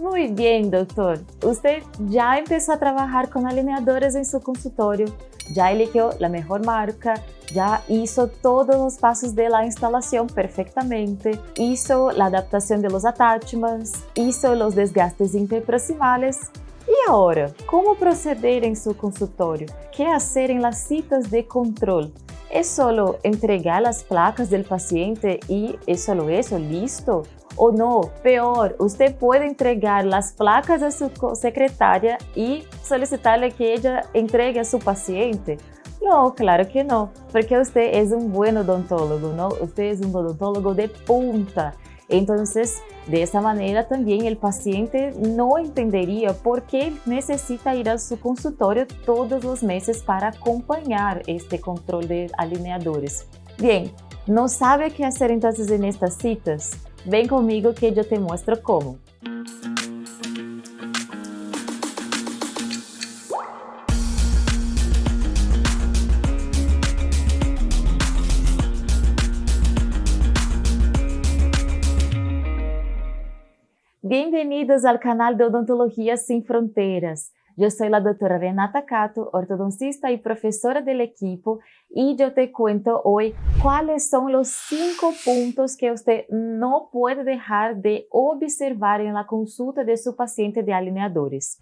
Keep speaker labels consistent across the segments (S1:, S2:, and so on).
S1: Muy bien, doctor. Usted ya empezó a trabajar con alineadores en su consultorio, ya eligió la mejor marca, ya hizo todos los pasos de la instalación perfectamente, hizo la adaptación de los attachments, hizo los desgastes interproximales. ¿Y ahora, cómo proceder en su consultorio? ¿Qué hacer en las citas de control? ¿Es solo entregar las placas del paciente y es solo eso, listo? O no, peor, usted puede entregar las placas a su secretaria y solicitarle que ella entregue a su paciente. No, claro que no, porque usted es un buen odontólogo, ¿no? Usted es un odontólogo de punta. Entonces, de esa manera también el paciente no entendería por qué necesita ir a su consultorio todos los meses para acompañar este control de alineadores. Bien, ¿no sabe qué hacer entonces en estas citas? Ven conmigo que yo te muestro cómo. Bienvenidos al canal de Odontología Sin Fronteras. Yo soy la doctora Renata Cato, ortodoncista y profesora del equipo, y yo te cuento hoy cuáles son los 5 puntos que usted no puede dejar de observar en la consulta de su paciente de alineadores.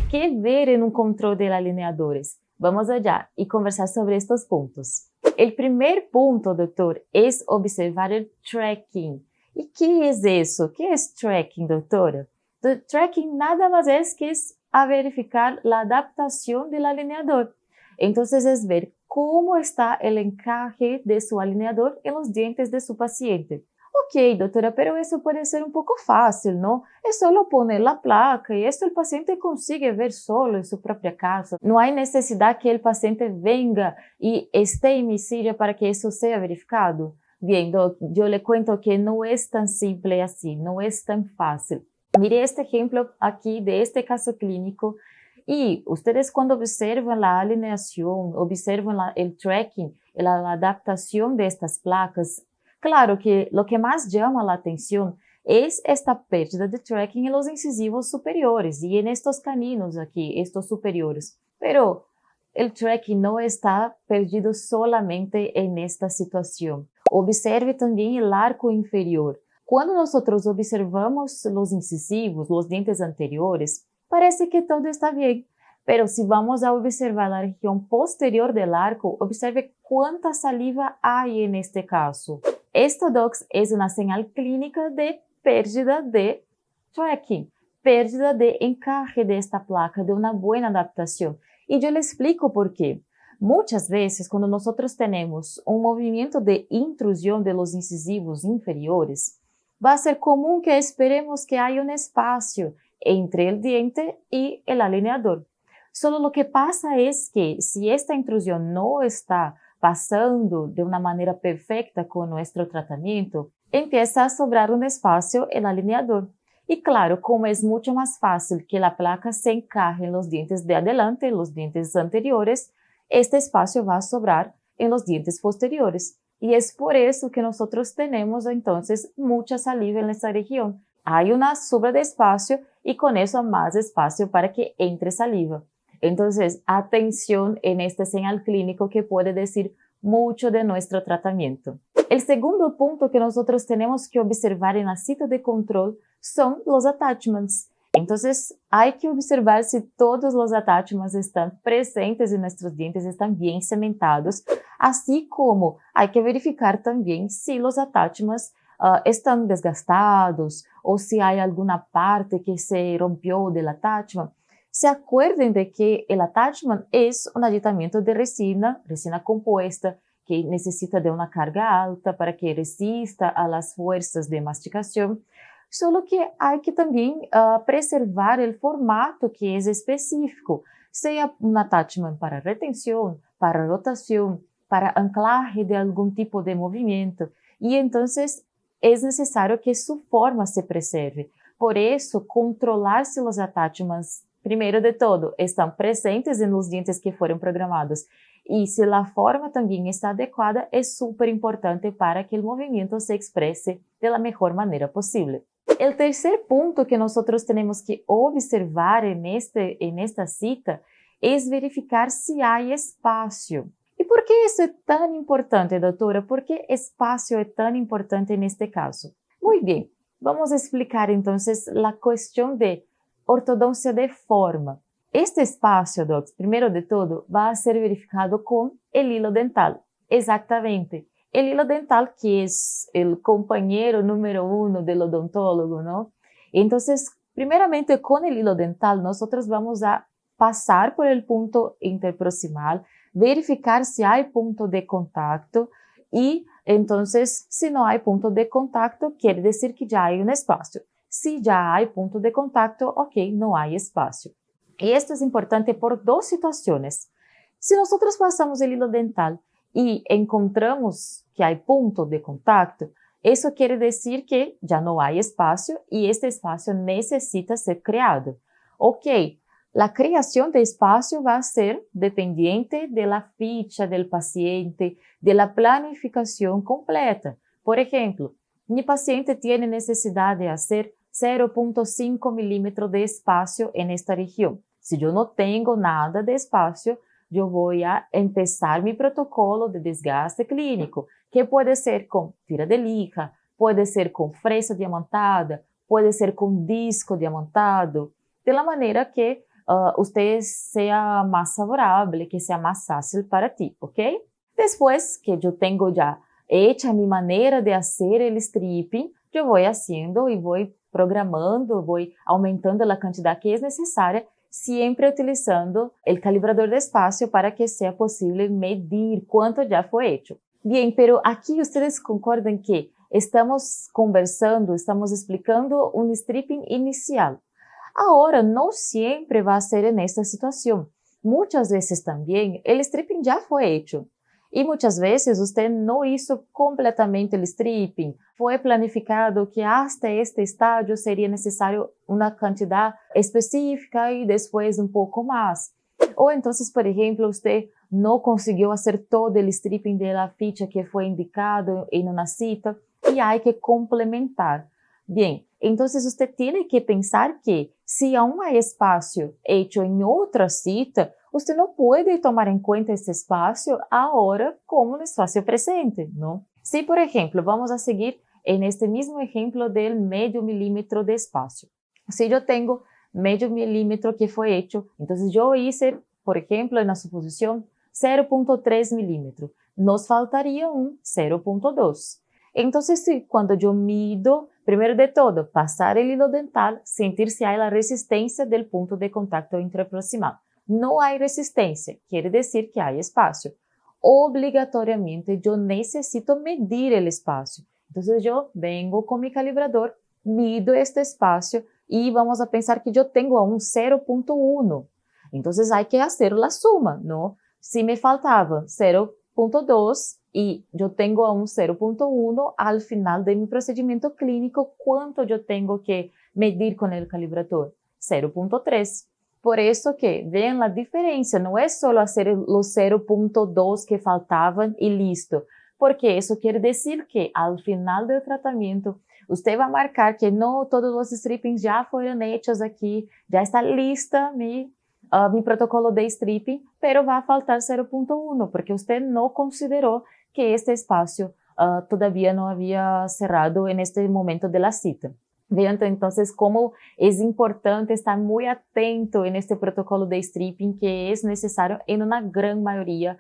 S1: ¿Qué ver en un control de alineadores? Vamos allá y conversar sobre estos puntos. El primer punto, doctor, es observar el tracking. ¿Y qué es eso? ¿Qué es tracking, doctora? El tracking nada más es que es a verificar la adaptación del alineador. Entonces es ver cómo está el encaje de su alineador en los dientes de su paciente. Ok, doctora, pero eso puede ser un poco fácil, ¿no? Es solo poner la placa y esto el paciente consigue ver solo en su propia casa. No hay necesidad que el paciente venga y esté en mi silla para que eso sea verificado. Bien, doc, yo le cuento que no es tan simple así, no es tan fácil. Mire este ejemplo aquí de este caso clínico y ustedes cuando observan la alineación, observan el tracking, la adaptación de estas placas, claro que lo que más llama la atención es esta pérdida de tracking en los incisivos superiores y en estos caninos aquí, estos superiores. Pero el tracking no está perdido solamente en esta situación. Observe también el arco inferior. Cuando nosotros observamos los incisivos, los dientes anteriores, parece que todo está bien. Pero si vamos a observar la región posterior del arco, observe cuánta saliva hay en este caso. Esto, docs, es una señal clínica de pérdida de tracking, pérdida de encaje de esta placa, de una buena adaptación. Y yo le explico por qué. Muchas veces, cuando nosotros tenemos un movimiento de intrusión de los incisivos inferiores, va a ser común que esperemos que haya un espacio entre el diente y el alineador. Solo lo que pasa es que si esta intrusión no está pasando de una manera perfecta con nuestro tratamiento, empieza a sobrar un espacio en el alineador. Y claro, como es mucho más fácil que la placa se encaje en los dientes de adelante, en los dientes anteriores, este espacio va a sobrar en los dientes posteriores. Y es por eso que nosotros tenemos entonces mucha saliva en esta región. Hay una sobra de espacio y con eso más espacio para que entre saliva. Entonces, atención en este señal clínico que puede decir mucho de nuestro tratamiento. El segundo punto que nosotros tenemos que observar en la cita de control son los attachments. Entonces, hay que observar si todos los attachments están presentes en nuestros dientes, están bien cementados, así como hay que verificar también si los attachments están desgastados o si hay alguna parte que se rompió del attachment. Se acuerden de que el attachment es un aditamento de resina compuesta, que necesita de una carga alta para que resista a las fuerzas de masticación. Solo que hay que también preservar el formato que es específico, sea un attachment para retención, para rotación, para anclaje de algún tipo de movimiento. Y entonces es necesario que su forma se preserve. Por eso, controlar si los attachments, primero de todo, están presentes en los dientes que fueron programados y si la forma también está adecuada es súper importante para que el movimiento se exprese de la mejor manera posible. El tercer punto que nosotros tenemos que observar en esta cita es verificar si hay espacio. ¿Y por qué eso es tan importante, doctora? ¿Por qué espacio es tan importante en este caso? Muy bien, vamos a explicar entonces la cuestión de ortodoncia de forma. Este espacio, docs, primero de todo, va a ser verificado con el hilo dental. Exactamente. El hilo dental, que es el compañero número 1 del odontólogo, ¿no? Entonces, primeramente con el hilo dental, nosotros vamos a pasar por el punto interproximal, verificar si hay punto de contacto y entonces, si no hay punto de contacto, quiere decir que ya hay un espacio. Si ya hay punto de contacto, ok, no hay espacio. Y esto es importante por dos situaciones. Si nosotros pasamos el hilo dental y encontramos que hay punto de contacto, eso quiere decir que ya no hay espacio y este espacio necesita ser creado. Ok, la creación de espacio va a ser dependiente de la ficha del paciente, de la planificación completa. Por ejemplo, mi paciente tiene necesidad de hacer 0.5 milímetros de espacio en esta región. Si yo no tengo nada de espacio, yo voy a empezar mi protocolo de desgaste clínico, que puede ser con tira de lija, puede ser con fresa diamantada, puede ser con disco diamantado, de la manera que usted sea más favorable, que sea más fácil para ti, ¿ok? Después que yo tengo ya hecha mi manera de hacer el stripping, yo voy haciendo y voy programando, voy aumentando la cantidad que es necesaria, siempre utilizando el calibrador de espacio para que sea posible medir cuánto ya fue hecho. Bien, pero aquí ustedes concordan que estamos conversando, estamos explicando un stripping inicial. Ahora, no siempre va a ser en esta situación. Muchas veces también el stripping ya fue hecho. Y muchas veces usted no hizo completamente el stripping. Fue planificado que hasta este estadio sería necesario una cantidad específica y después un poco más. O entonces, por ejemplo, usted no consiguió hacer todo el stripping de la ficha que fue indicado en una cita y hay que complementar. Bien, entonces usted tiene que pensar que si aún hay espacio hecho en otra cita, usted no puede tomar en cuenta este espacio ahora como un espacio presente, ¿no? Si, por ejemplo, vamos a seguir en este mismo ejemplo del medio milímetro de espacio. Si yo tengo medio milímetro que fue hecho, entonces yo hice, por ejemplo, en la suposición 0.3 milímetros. Nos faltaría un 0.2. Entonces, cuando yo mido, primero de todo, pasar el hilo dental, sentir si hay la resistencia del punto de contacto interproximal. No hay resistencia, quiere decir que hay espacio. Obligatoriamente yo necesito medir el espacio. Entonces yo vengo con mi calibrador, mido este espacio y vamos a pensar que yo tengo a un 0.1. Entonces hay que hacer la suma, ¿no? Si me faltaba 0.2 y yo tengo a un 0.1, al final de mi procedimiento clínico, ¿cuánto yo tengo que medir con el calibrador? 0.3. Por eso que vean la diferencia, no es solo hacer los 0.2 que faltaban y listo, porque eso quiere decir que al final del tratamiento usted va a marcar que no todos los strippings ya fueron hechos aquí, ya está lista mi protocolo de stripping, pero va a faltar 0.1 porque usted no consideró que este espacio todavía no había cerrado en este momento de la cita. Vean entonces cómo es importante estar muy atento en este protocolo de stripping que es necesario en una gran mayoría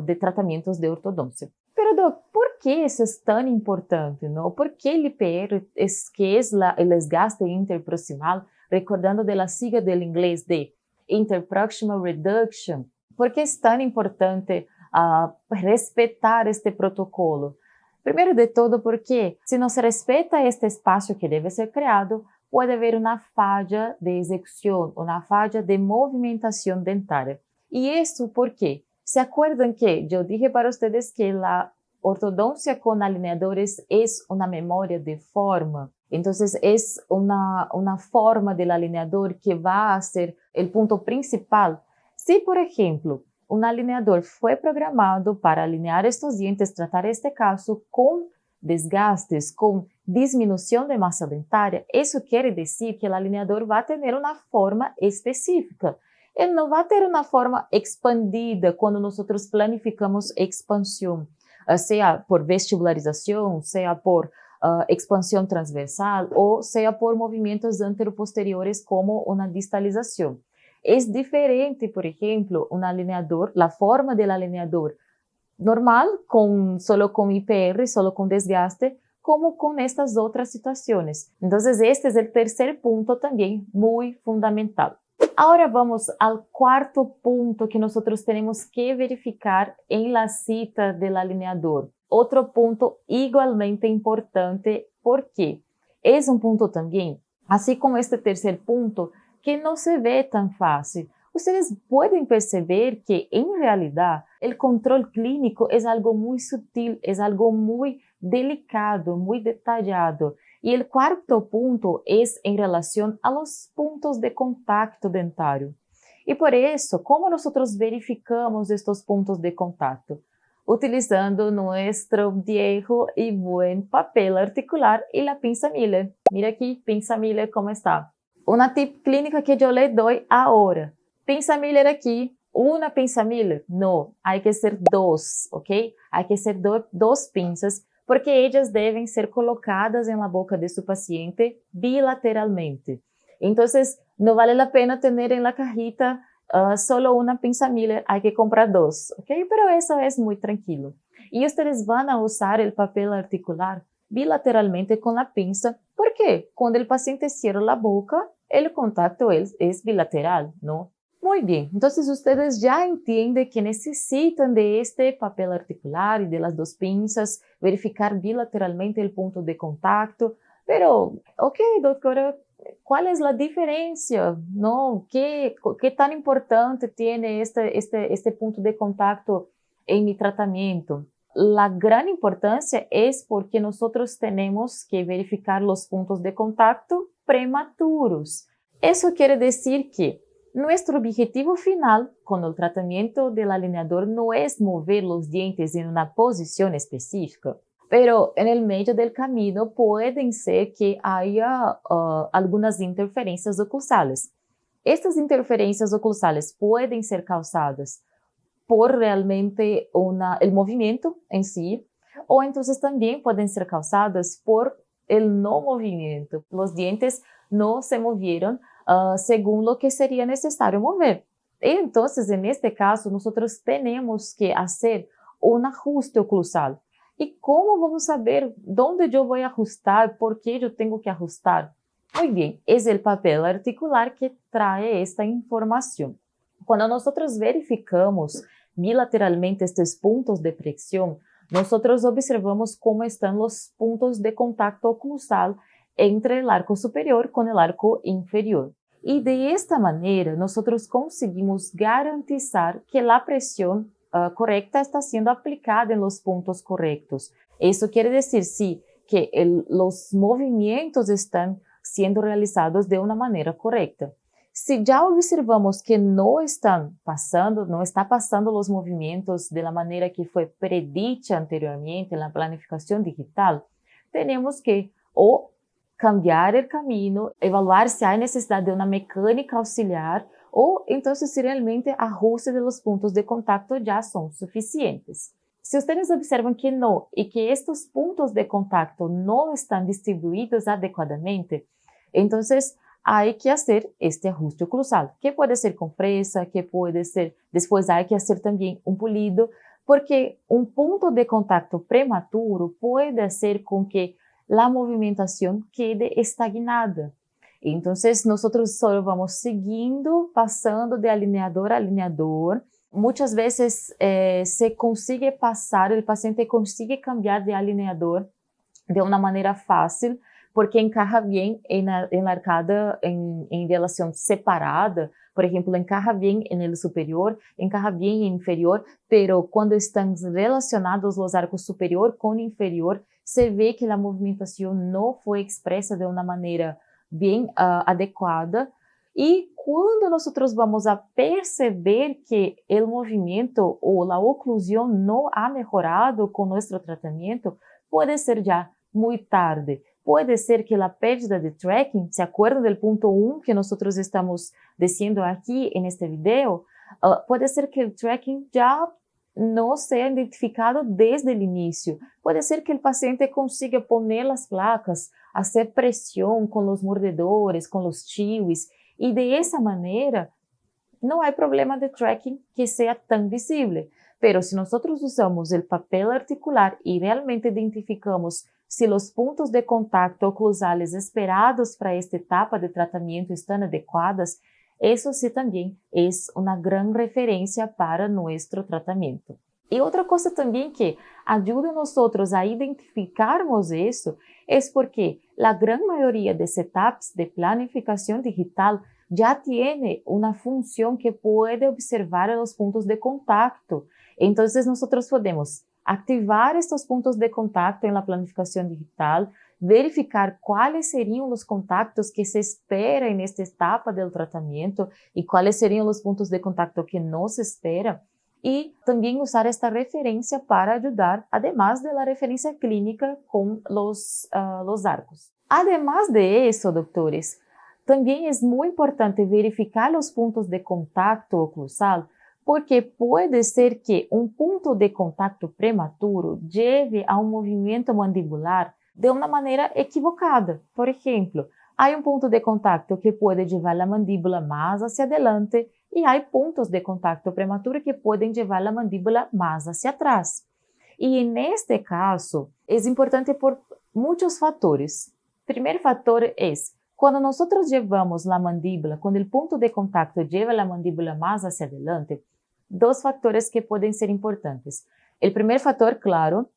S1: de tratamientos de ortodoncia. Pero, Doc, ¿por qué eso es tan importante, no? ¿Por qué el IPR es que es el desgaste interproximal, recordando de la sigla del inglés de Interproximal Reduction? ¿Por qué es tan importante respetar este protocolo? Primero de todo porque si no se respeta este espacio que debe ser creado, puede haber una falla de ejecución, una falla de movimentación dentaria. ¿Y esto por qué? ¿Se acuerdan que yo dije para ustedes que la ortodoncia con alineadores es una memoria de forma? Entonces es una forma del alineador que va a ser el punto principal. Si, por ejemplo, un alineador fue programado para alinear estos dientes, tratar este caso con desgastes, con disminución de masa dentaria, eso quiere decir que el alineador va a tener una forma específica. Él no va a tener una forma expandida cuando nosotros planificamos expansión, sea por vestibularización, sea por expansión transversal o sea por movimientos anteroposteriores como una distalización. Es diferente, por ejemplo, un alineador, la forma del alineador normal, solo con IPR, solo con desgaste, como con estas otras situaciones. Entonces, este es el tercer punto también muy fundamental. Ahora vamos al cuarto punto que nosotros tenemos que verificar en la cita del alineador. Otro punto igualmente importante, porque es un punto también, así como este tercer punto, que no se ve tan fácil. Ustedes pueden perceber que en realidad el control clínico es algo muy sutil, es algo muy delicado, muy detallado. Y el cuarto punto es en relación a los puntos de contacto dentario. Y por eso, ¿cómo nosotros verificamos estos puntos de contacto? Utilizando nuestro viejo y buen papel articular y la pinza Miller. Mira aquí, pinza Miller, ¿cómo está? Una tip clínica que yo le doy ahora. Pinza Miller aquí, una pinza Miller. No, hay que ser dos, ¿ok? Hay que ser dos pinzas, porque ellas deben ser colocadas en la boca de su paciente bilateralmente. Entonces, no vale la pena tener en la cajita solo una pinza Miller, hay que comprar dos, ¿ok? Pero eso es muy tranquilo. Y ustedes van a usar el papel articular bilateralmente con la pinza, porque cuando el paciente cierra la boca, el contacto es bilateral, ¿no? Muy bien, entonces ustedes ya entienden que necesitan de este papel articular y de las dos pinzas, verificar bilateralmente el punto de contacto, pero, ok, doctora, ¿cuál es la diferencia? ¿No? ¿Qué tan importante tiene este punto de contacto en mi tratamiento? La gran importancia es porque nosotros tenemos que verificar los puntos de contacto prematuros. Eso quiere decir que nuestro objetivo final con el tratamiento del alineador no es mover los dientes en una posición específica, pero en el medio del camino pueden ser que haya algunas interferencias oclusales. Estas interferencias oclusales pueden ser causadas por realmente el movimiento en sí, o entonces también pueden ser causadas por el no movimiento. Los dientes no se movieron según lo que sería necesario mover. Entonces, en este caso, nosotros tenemos que hacer un ajuste oclusal. ¿Y cómo vamos a saber dónde yo voy a ajustar? ¿Por qué yo tengo que ajustar? Muy bien, es el papel articular que trae esta información. Cuando nosotros verificamos bilateralmente estos puntos de presión, nosotros observamos cómo están los puntos de contacto oclusal entre el arco superior con el arco inferior. Y de esta manera, nosotros conseguimos garantizar que la presión correcta está siendo aplicada en los puntos correctos. Eso quiere decir, sí, que los movimientos están siendo realizados de una manera correcta. Si ya observamos que no está pasando los movimientos de la manera que fue predicha anteriormente en la planificación digital, tenemos que o cambiar el camino, evaluar si hay necesidad de una mecánica auxiliar o entonces si realmente ajustes de los puntos de contacto ya son suficientes. Si ustedes observan que no y que estos puntos de contacto no están distribuidos adecuadamente, entonces hay que hacer este ajuste oclusal, que puede ser con fresa, que puede ser, después hay que hacer también un pulido, porque un punto de contacto prematuro puede hacer con que la movimentación quede estagnada. Entonces, nosotros solo vamos siguiendo, pasando de alineador a alineador. Muchas veces se consigue pasar, el paciente consigue cambiar de alineador de una manera fácil, porque encaja bien en la arcada en relación separada. Por ejemplo, encaja bien en el superior, encaja bien en inferior, pero cuando están relacionados los arcos superior con inferior, se ve que la movimentación no fue expresa de una manera bien adecuada. Y cuando nosotros vamos a perceber que el movimiento o la oclusión no ha mejorado con nuestro tratamiento, puede ser ya muy tarde. Puede ser que la pérdida de tracking, ¿se acuerdan del punto 1 que nosotros estamos diciendo aquí en este video? Puede ser que el tracking ya no sea identificado desde el inicio. Puede ser que el paciente consiga poner las placas, hacer presión con los mordedores, con los chivis, y de esa manera no hay problema de tracking que sea tan visible. Pero si nosotros usamos el papel articular y realmente identificamos si los puntos de contacto oclusales esperados para esta etapa de tratamiento están adecuados, eso sí también es una gran referencia para nuestro tratamiento. Y otra cosa también que ayuda a nosotros a identificarmos eso es porque la gran mayoría de setups de planificación digital ya tiene una función que puede observar los puntos de contacto. Entonces nosotros podemos activar estos puntos de contacto en la planificación digital, verificar cuáles serían los contactos que se espera en esta etapa del tratamiento y cuáles serían los puntos de contacto que no se espera. Y también usar esta referencia para ayudar, además de la referencia clínica con los arcos. Además de eso, doctores, también es muy importante verificar los puntos de contacto oclusal, porque puede ser que un punto de contacto prematuro lleve a un movimiento mandibular de una manera equivocada. Por ejemplo, hay un punto de contacto que puede llevar la mandíbula más hacia adelante y hay puntos de contacto prematuro que pueden llevar la mandíbula más hacia atrás. Y en este caso, es importante por muchos factores. El primer factor es, cuando nosotros llevamos la mandíbula, cuando el punto de contacto lleva la mandíbula más hacia adelante, dos factores que pueden ser importantes. El primer factor, claro,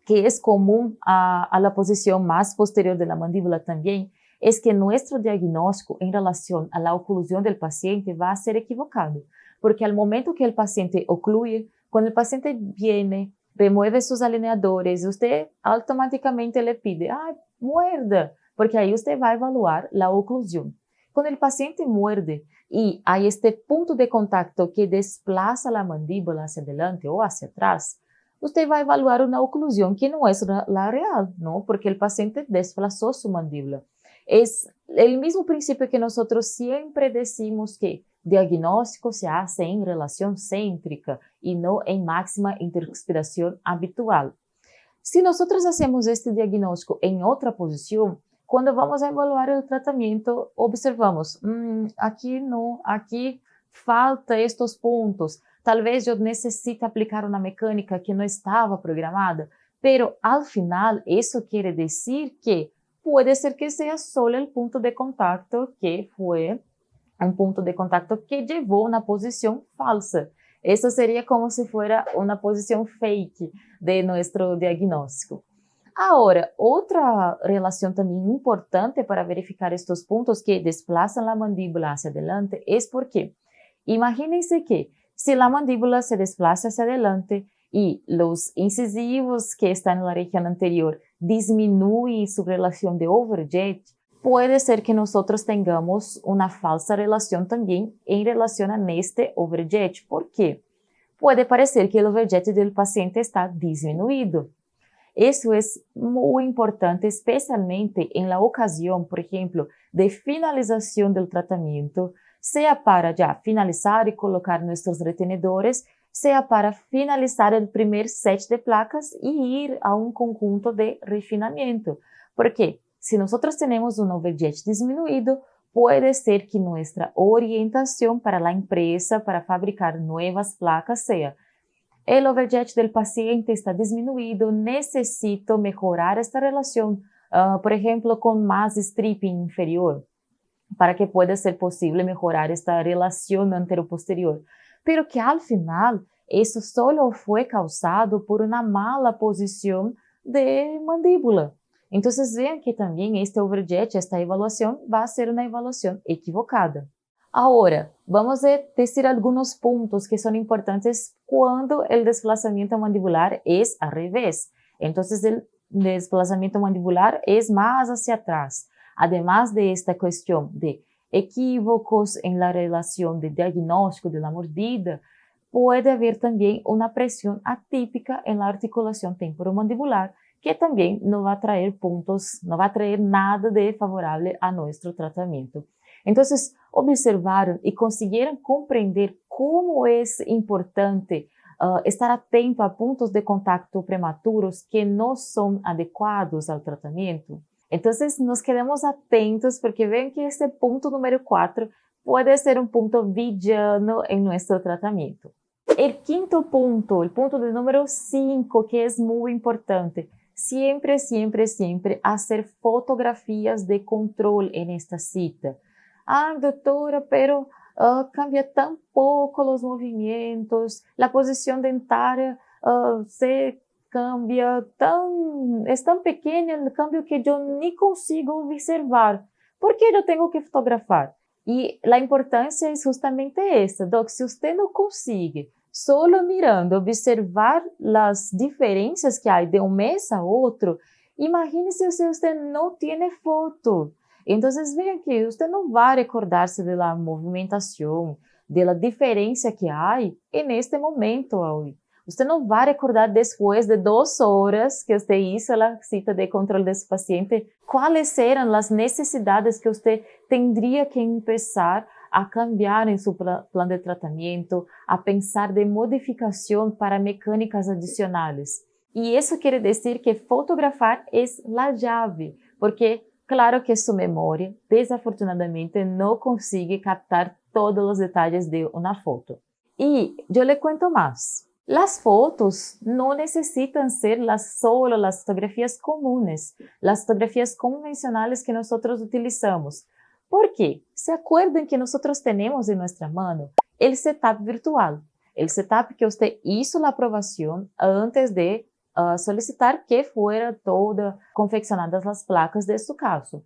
S1: que es común a la posición más posterior de la mandíbula también, es que nuestro diagnóstico en relación a la oclusión del paciente va a ser equivocado, porque al momento que el paciente ocluye, cuando el paciente viene, remueve sus alineadores, usted automáticamente le pide, muerda, porque ahí usted va a evaluar la oclusión. Cuando el paciente muerde y hay este punto de contacto que desplaza la mandíbula hacia adelante o hacia atrás, usted va a evaluar una oclusión que no es la real, ¿no? Porque el paciente desplazó su mandíbula. Es el mismo principio que nosotros siempre decimos que diagnóstico se hace en relación céntrica y no en máxima interexpiración habitual. Si nosotros hacemos este diagnóstico en otra posición, cuando vamos a evaluar el tratamiento, observamos, aquí no, aquí falta estos puntos, tal vez yo necesite aplicar una mecánica que no estaba programada, pero al final eso quiere decir que puede ser que sea solo el punto de contacto que fue un punto de contacto que llevó una posición falsa. Eso sería como si fuera una posición fake de nuestro diagnóstico. Ahora, otra relación también importante para verificar estos puntos que desplazan la mandíbula hacia adelante es porque, imagínense que si la mandíbula se desplaza hacia adelante y los incisivos que están en la región anterior disminuyen su relación de overjet, puede ser que nosotros tengamos una falsa relación también en relación a este overjet. ¿Por qué? Puede parecer que el overjet del paciente está disminuido. Eso es muy importante, especialmente en la ocasión, por ejemplo, de finalización del tratamiento, sea para ya finalizar y colocar nuestros retenedores, sea para finalizar el primer set de placas y ir a un conjunto de refinamiento. Porque si nosotros tenemos un overjet disminuido, puede ser que nuestra orientación para la empresa para fabricar nuevas placas sea: el overjet del paciente está disminuido, necesito mejorar esta relación, por ejemplo, con más stripping inferior, para que pueda ser posible mejorar esta relación antero-posterior. Pero que al final, eso solo fue causado por una mala posición de mandíbula. Entonces vean que también este overjet, esta evaluación, va a ser una evaluación equivocada. Ahora, vamos a decir algunos puntos que son importantes cuando el desplazamiento mandibular es al revés. Entonces, el desplazamiento mandibular es más hacia atrás. Además de esta cuestión de equívocos en la relación de diagnóstico de la mordida, puede haber también una presión atípica en la articulación temporomandibular que también no va a traer puntos, no va a traer nada de favorable a nuestro tratamiento. Entonces, observaron y consiguieron comprender cómo es importante estar atento a puntos de contacto prematuros que no son adecuados al tratamiento. Entonces, nos quedamos atentos porque ven que este punto número 4 puede ser un punto villano en nuestro tratamiento. El quinto punto, el punto de número 5, que es muy importante, siempre, siempre, siempre hacer fotografías de control en esta cita. Ah, doctora, pero cambia tan poco los movimientos, la posición dentaria se cambia, es tan pequeña el cambio que yo ni consigo observar. ¿Por qué yo tengo que fotografar? Y la importancia es justamente esta, Doc, si usted no consigue solo mirando, observar las diferencias que hay de un mes a otro, imagínese si usted no tiene foto. Entonces, vean que usted no va a recordarse de la movimentación, de la diferencia que hay en este momento hoy. Usted no va a recordar después de 2 horas que usted hizo la cita de control de su paciente, cuáles eran las necesidades que usted tendría que empezar a cambiar en su plan de tratamiento, a pensar de modificación para mecánicas adicionales. Y eso quiere decir que fotografar es la llave, porque claro que su memoria, desafortunadamente, no consigue captar todos los detalles de una foto. Y yo le cuento más. Las fotos no necesitan ser solo las fotografías comunes, las fotografías convencionales que nosotros utilizamos. ¿Por qué? ¿Se acuerdan que nosotros tenemos en nuestra mano el setup virtual? El setup que usted hizo la aprobación antes de solicitar que fuera toda confeccionadas las placas de su caso.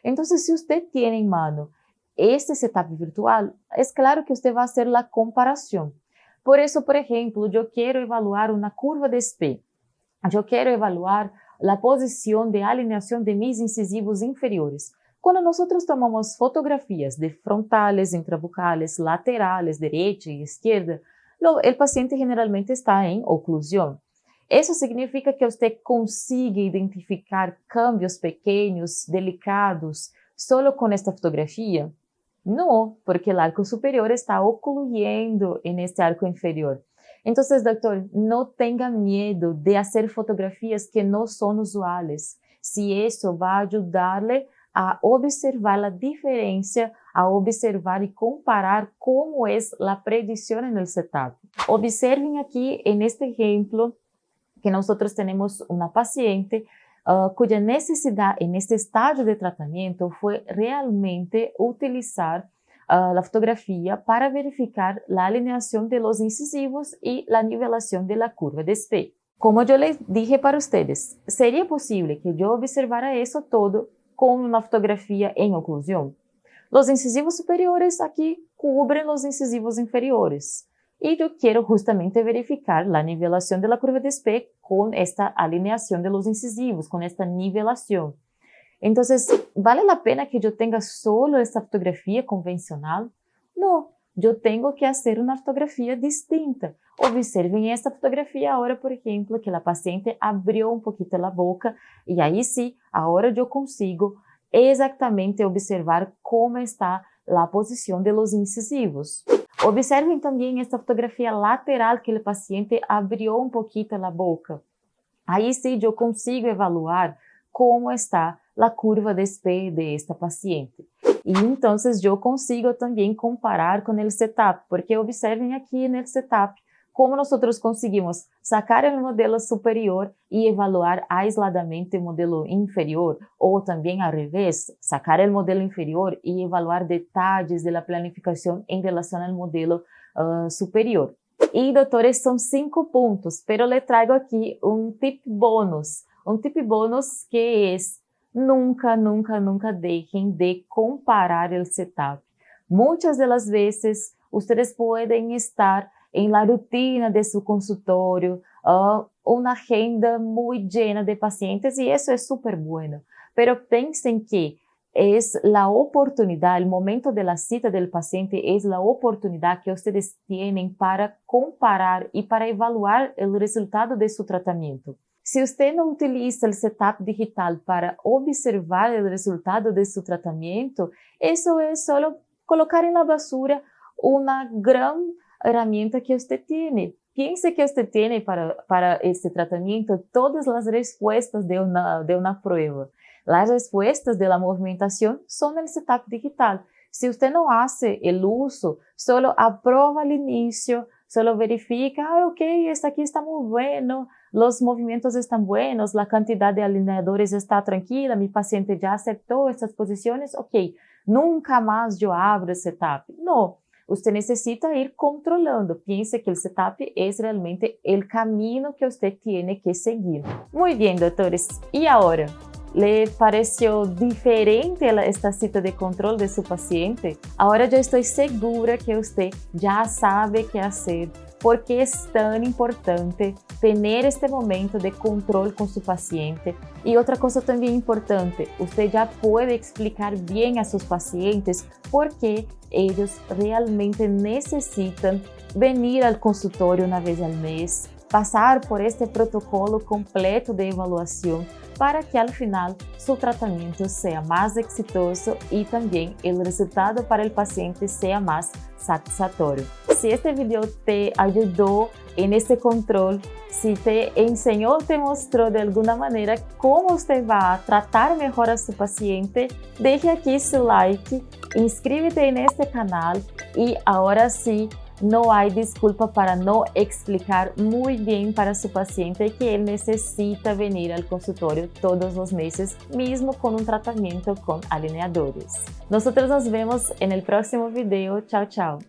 S1: Entonces, si usted tiene en mano este setup virtual, es claro que usted va a hacer la comparación. Por eso, por ejemplo, yo quiero evaluar una curva de SP. Yo quiero evaluar la posición de alineación de mis incisivos inferiores. Cuando nosotros tomamos fotografías de frontales, intrabucales, laterales, derecha y izquierda, el paciente generalmente está en oclusión. Eso significa que usted consigue identificar cambios pequeños, delicados, solo con esta fotografía? No, porque el arco superior está ocluyendo en este arco inferior. Entonces, doctor, no tenga miedo de hacer fotografías que no son usuales, si eso va a ayudarle a observar la diferencia, a observar y comparar cómo es la predicción en el setup. Observen aquí en este ejemplo que nosotros tenemos una paciente cuya necesidad en este estadio de tratamiento fue realmente utilizar la fotografía para verificar la alineación de los incisivos y la nivelación de la curva de SP. Como yo les dije para ustedes, ¿sería posible que yo observara eso todo con una fotografía en oclusión? Los incisivos superiores aquí cubren los incisivos inferiores. Y yo quiero justamente verificar la nivelación de la curva de SP con esta alineación de los incisivos, con esta nivelación. Entonces, ¿vale la pena que yo tenga solo esta fotografía convencional? No, yo tengo que hacer una fotografía distinta. Observen esta fotografía ahora, por ejemplo, que la paciente abrió un poquito la boca y ahí sí, ahora yo consigo exactamente observar cómo está la posición de los incisivos. Observen también esta fotografía lateral que el paciente abrió un poquito la boca. Ahí sí yo consigo evaluar cómo está la curva de SP de esta paciente. Y entonces yo consigo también comparar con el setup, porque observen aquí en el setup cómo nosotros conseguimos sacar el modelo superior y evaluar aisladamente el modelo inferior, o también al revés, sacar el modelo inferior y evaluar detalles de la planificación en relación al modelo superior. Y doctores, son 5 puntos, pero le traigo aquí un tip bonus que es nunca, nunca, nunca dejen de comparar el setup. Muchas de las veces ustedes pueden estar en la rutina de su consultorio, una agenda muy llena de pacientes y eso es súper bueno. Pero piensen que es la oportunidad, el momento de la cita del paciente es la oportunidad que ustedes tienen para comparar y para evaluar el resultado de su tratamiento. Se você não utiliza o setup digital para observar o resultado de seu tratamento, isso é só colocar na basura uma grande herramienta que você tem. Pense que você tem para este tratamento todas as respostas de uma prova. As respostas da movimentação são no setup digital. Se você não faz o uso, só aprova ao início, só verifica, ok, este aqui está muito bueno, os movimentos estão buenos, a quantidade de alineadores está tranquila, meu paciente já acertou essas posições, ok, nunca mais eu abro o setup. Não, você necessita ir controlando. Pense que o setup é realmente o caminho que você tem que seguir. Muito bem, doutores. E agora? ¿Le pareció diferente esta cita de controle de su paciente? Ahora yo estoy segura que usted ya sabe qué hacer, porque es tan importante tener este momento de control con su paciente. Y otra cosa también importante, usted ya puede explicar bien a sus pacientes por qué ellos realmente necesitan venir al consultorio una vez al mes, pasar por este protocolo completo de evaluação para que al final su tratamento sea más exitoso y también el resultado para el paciente sea más satisfactorio. Si este video te ayudó en este control, si te enseñó, te mostró de alguna manera cómo usted va a tratar mejor a su paciente, deje aquí su like, inscríbete en este canal y ahora sí, no hay disculpa para no explicar muy bien para su paciente que él necesita venir al consultorio todos los meses, mismo con un tratamiento con alineadores. Nosotros nos vemos en el próximo video. Chao, chao.